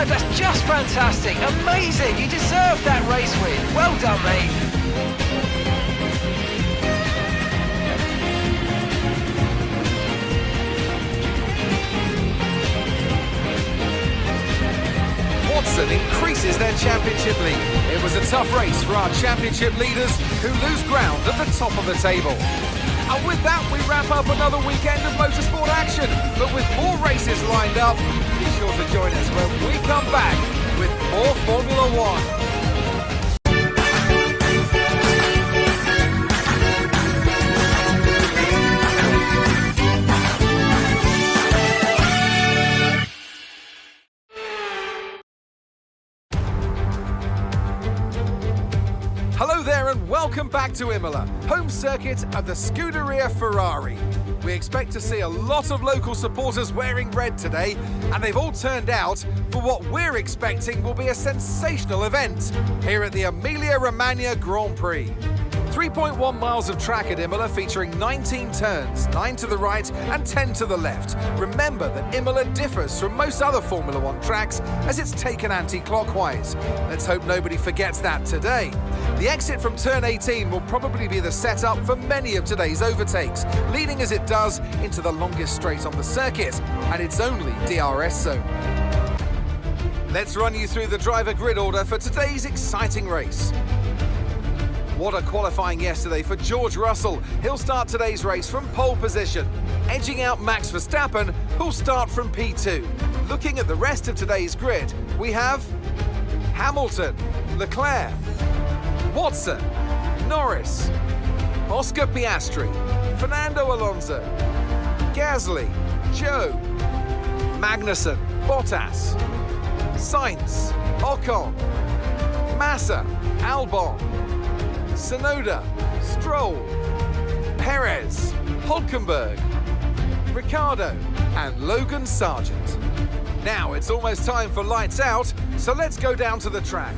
5, that's just fantastic. Amazing, you deserve that race win. Well done, mate. Watson increases their championship lead. It was a tough race for our championship leaders who lose ground at the top of the table. And with that, we wrap up another weekend of motorsport action. But with more races lined up, be sure to join us when we come back with more Formula One. Hello there and welcome back to Imola, home circuit of the Scuderia Ferrari. We expect to see a lot of local supporters wearing red today, and they've all turned out for what we're expecting will be a sensational event here at the Emilia-Romagna Grand Prix. 3.1 miles of track at Imola featuring 19 turns, 9 to the right and 10 to the left. Remember that Imola differs from most other Formula One tracks as it's taken anti-clockwise. Let's hope nobody forgets that today. The exit from turn 18 will probably be the setup for many of today's overtakes, leading as it does into the longest straight on the circuit, and it's only DRS zone. Let's run you through the driver grid order for today's exciting race. What a qualifying yesterday for George Russell. He'll start today's race from pole position, edging out Max Verstappen, who'll start from P2. Looking at the rest of today's grid, we have Hamilton, Leclerc, Watson, Norris, Oscar Piastri, Fernando Alonso, Gasly, Zhou, Magnussen, Bottas, Sainz, Ocon, Massa, Albon, Tsunoda, Stroll, Perez, Hülkenberg, Ricciardo and Logan Sargent. Now it's almost time for lights out, so let's go down to the track.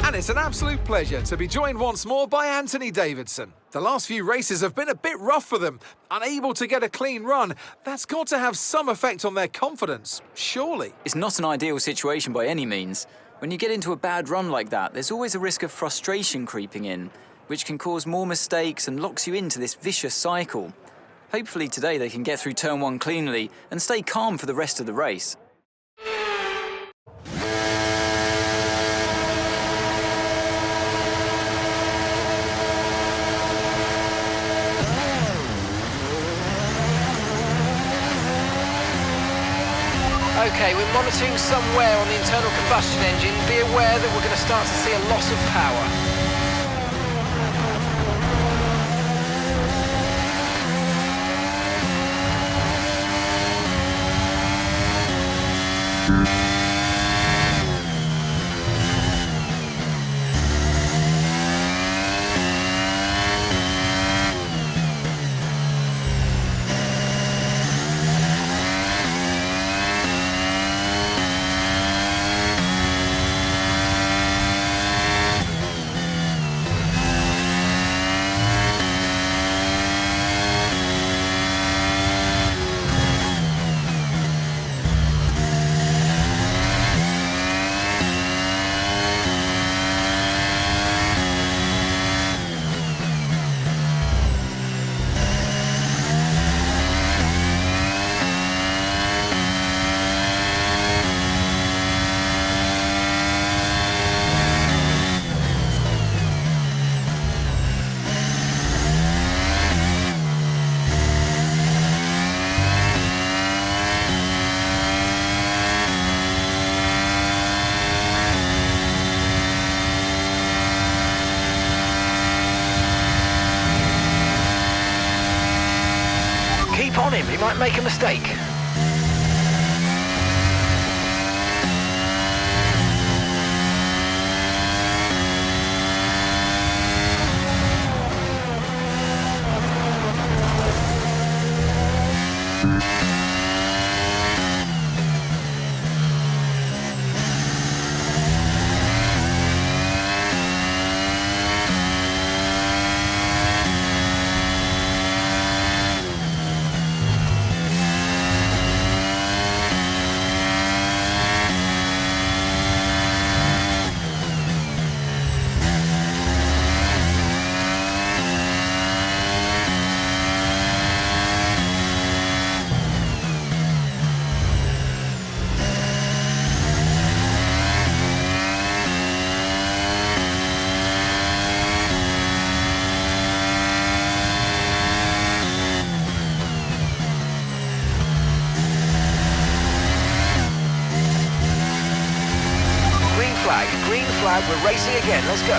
And it's an absolute pleasure to be joined once more by Anthony Davidson. The last few races have been a bit rough for them, unable to get a clean run. That's got to have some effect on their confidence, surely. It's not an ideal situation by any means. When you get into a bad run like that, there's always a risk of frustration creeping in, which can cause more mistakes and locks you into this vicious cycle. Hopefully today they can get through turn 1 cleanly and stay calm for the rest of the race. Okay, we're monitoring some wear on the internal combustion engine. Be aware that we're going to start to see a loss of power. Keep on him, he might make a mistake. we're racing again, let's go.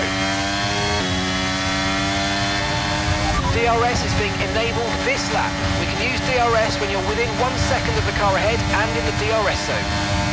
DRS is being enabled this lap. We can use DRS when you're within 1 second of the car ahead and in the DRS zone.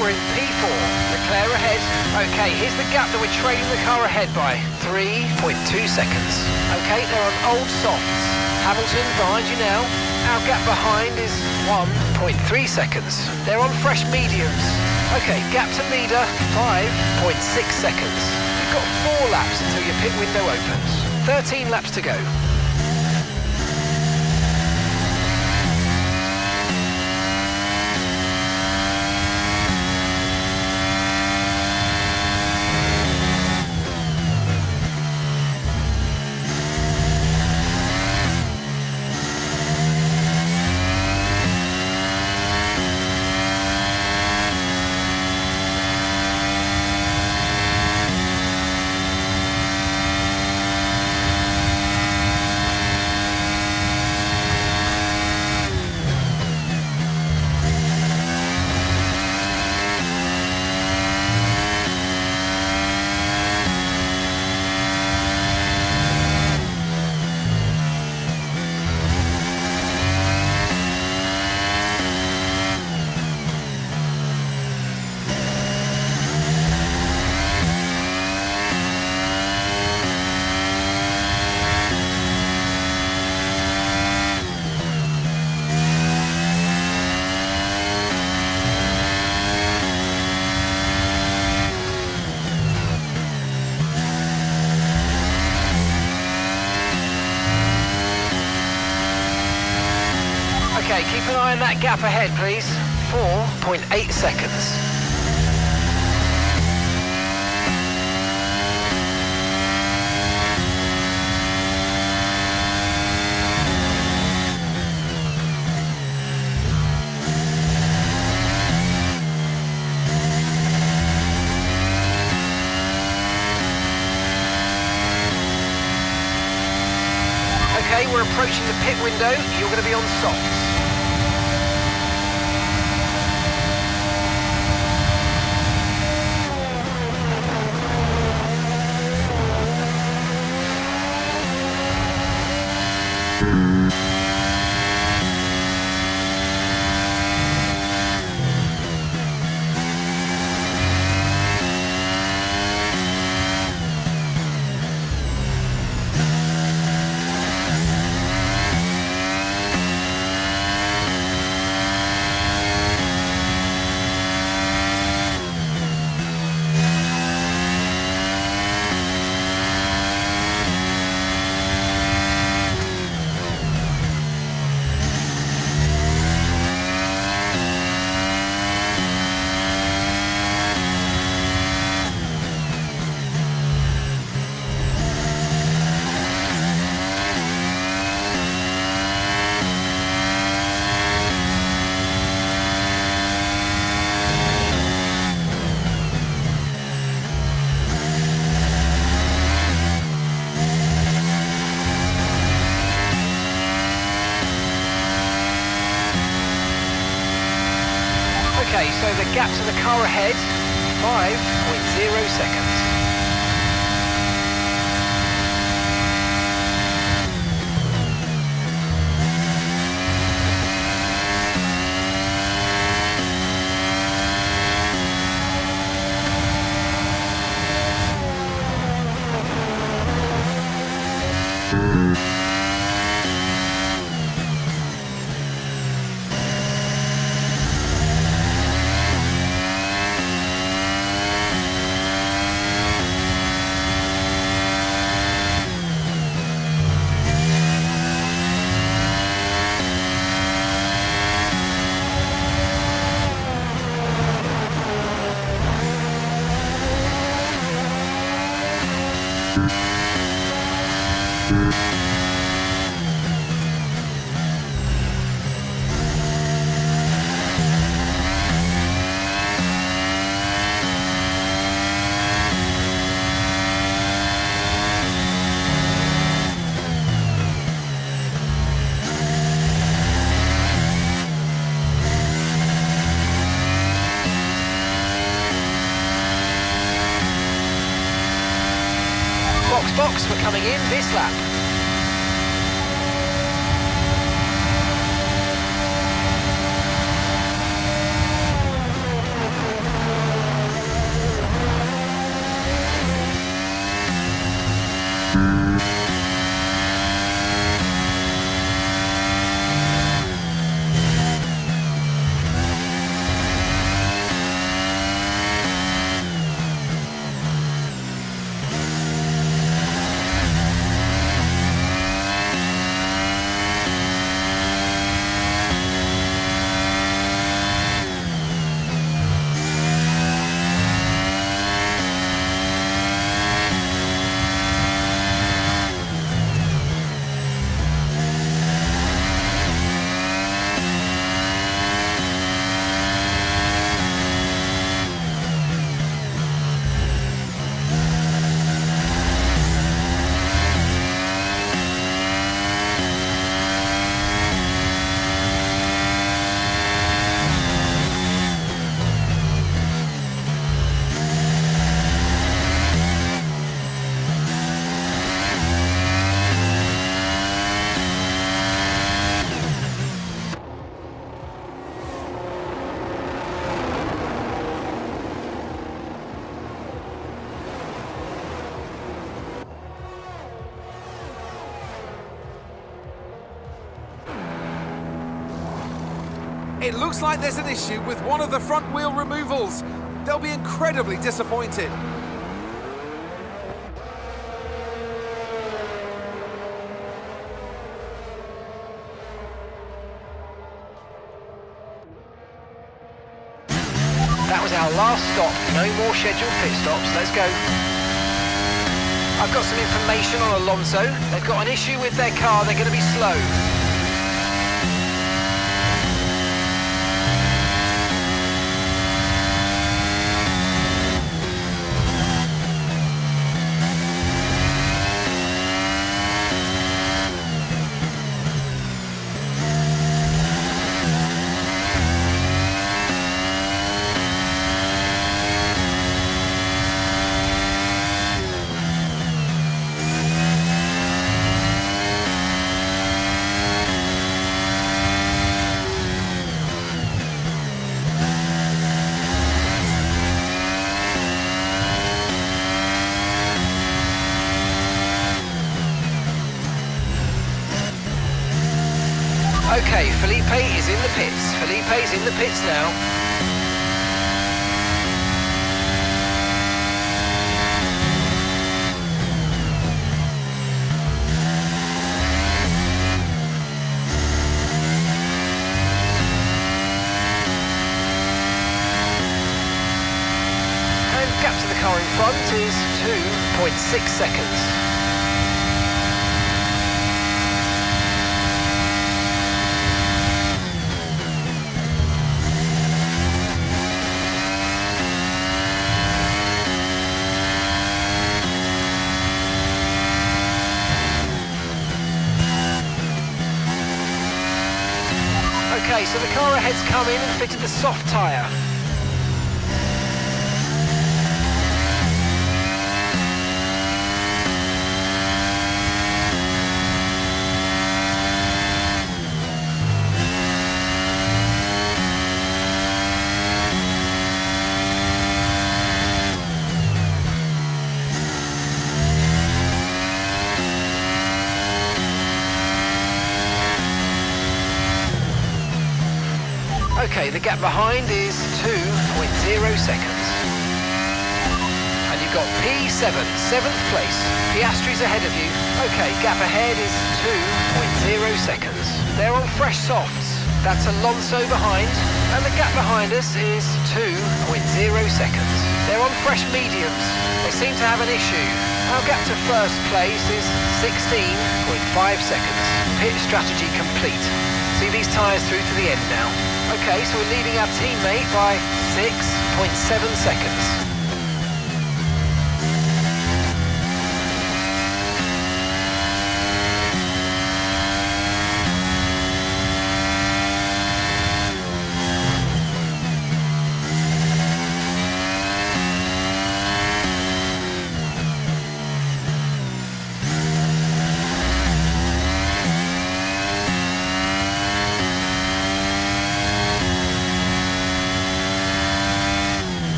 We're in P4, Leclerc ahead. Okay, here's the gap that we're trailing the car ahead by, 3.2 seconds. Okay, they're on old softs. Hamilton behind you now. Our gap behind is 1.3 seconds. They're on fresh mediums. Okay, gap to leader, 5.6 seconds. You've got 4 laps until your pit window opens. 13 laps to go. Okay, keep an eye on that gap ahead, please. 4.8 seconds. Okay, we're approaching the pit window. You're going to be on softs. gap to the car ahead, 5.0 seconds. Box, we're coming in this lap. It looks like there's an issue with one of the front wheel removals. They'll be incredibly disappointed. That was our last stop. No more scheduled pit stops. Let's go. I've got some information on Alonso. They've got an issue with their car. They're going to be slow. Okay, Felipe is in the pits. Felipe's in the pits now. And gap to the car in front is 2.6 seconds. Okay, so the car ahead's come in and fitted the soft tyre. Okay, the gap behind is 2.0 seconds. And you've got P7, 7th place. Piastri's ahead of you. Okay, gap ahead is 2.0 seconds. They're on fresh softs. That's Alonso behind. And the gap behind us is 2.0 seconds. They're on fresh mediums. They seem to have an issue. Our gap to first place is 16.5 seconds. Pit strategy complete. See these tyres through to the end now. Okay, so we're leading our teammate by 6.7 seconds.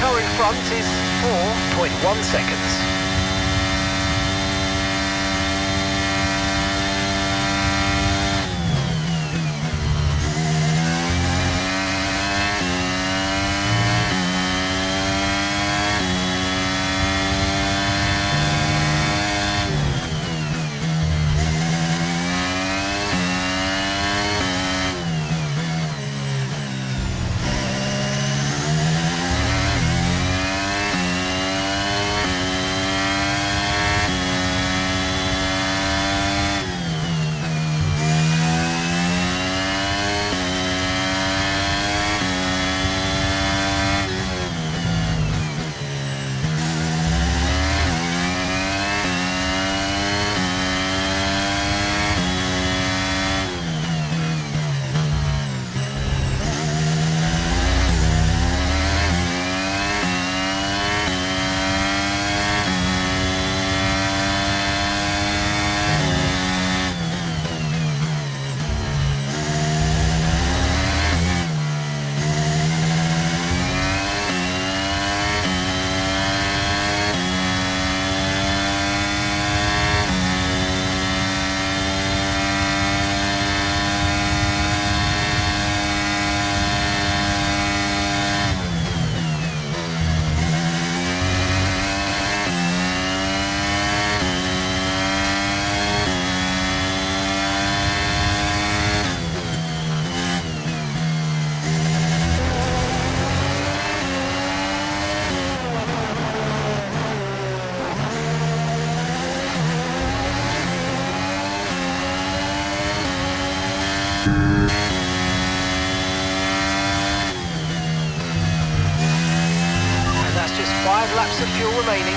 Car in front is 4.1 seconds. And that's just 5 laps of fuel remaining.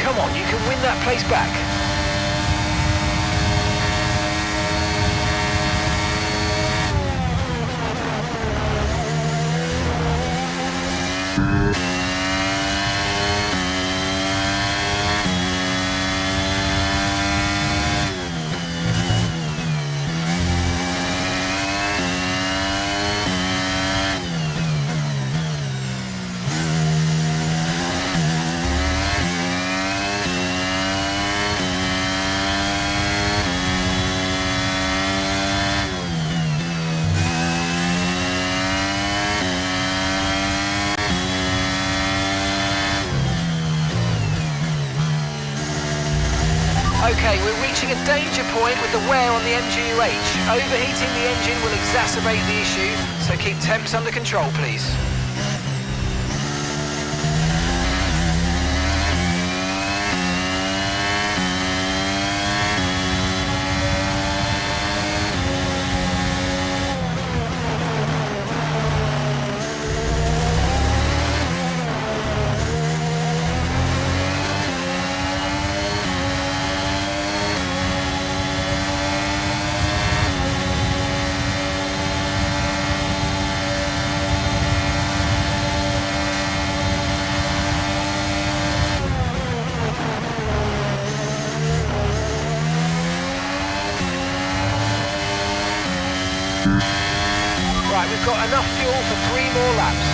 Come on, you can win that place back. Okay, we're reaching a danger point with the wear on the MGU-H. Overheating the engine will exacerbate the issue, so keep temps under control, please. Right, we've got enough fuel for 3 more laps.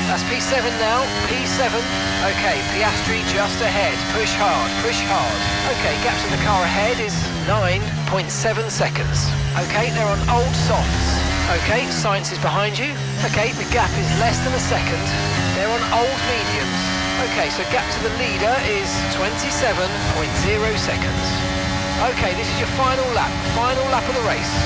That's P7 now, P7. Okay, Piastri just ahead. Push hard, push hard. Okay, gap to the car ahead is 9.7 seconds. Okay, they're on old softs. Okay, Sainz is behind you. Okay, the gap is less than a second. They're on old mediums. Okay, so gap to the leader is 27.0 seconds. Okay, this is your final lap of the race.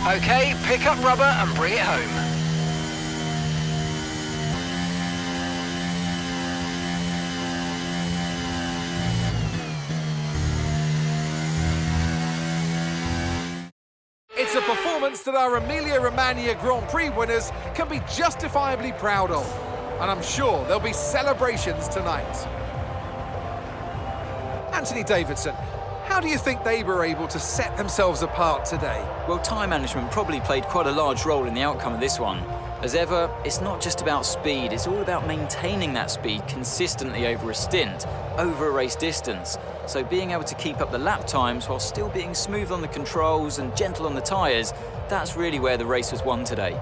Okay, pick up rubber and bring it home. It's a performance that our Emilia-Romagna Grand Prix winners can be justifiably proud of. And I'm sure there'll be celebrations tonight. Anthony Davidson, how do you think they were able to set themselves apart today? Well, time management probably played quite a large role in the outcome of this one. As ever, it's not just about speed, it's all about maintaining that speed consistently over a stint, over a race distance. So being able to keep up the lap times while still being smooth on the controls and gentle on the tyres, that's really where the race was won today.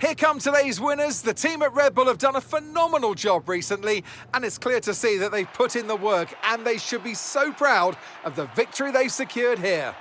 Here come today's winners. The team at Red Bull have done a phenomenal job recently, and it's clear to see that they've put in the work, and they should be so proud of the victory they've secured here.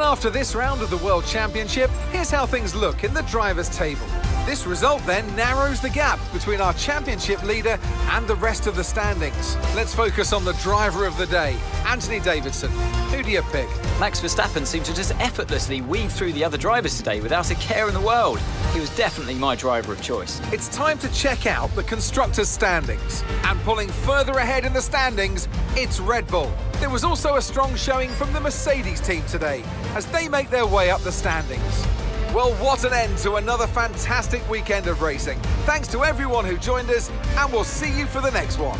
And after this round of the World Championship, here's how things look in the drivers' table. This result then narrows the gap between our championship leader and the rest of the standings. Let's focus on the driver of the day, Anthony Davidson. Who do you pick? Max Verstappen seemed to just effortlessly weave through the other drivers today without a care in the world. He was definitely my driver of choice. It's time to check out the constructors' standings. And pulling further ahead in the standings, it's Red Bull. There was also a strong showing from the Mercedes team today as they make their way up the standings. Well, what an end to another fantastic weekend of racing. Thanks to everyone who joined us, and we'll see you for the next one.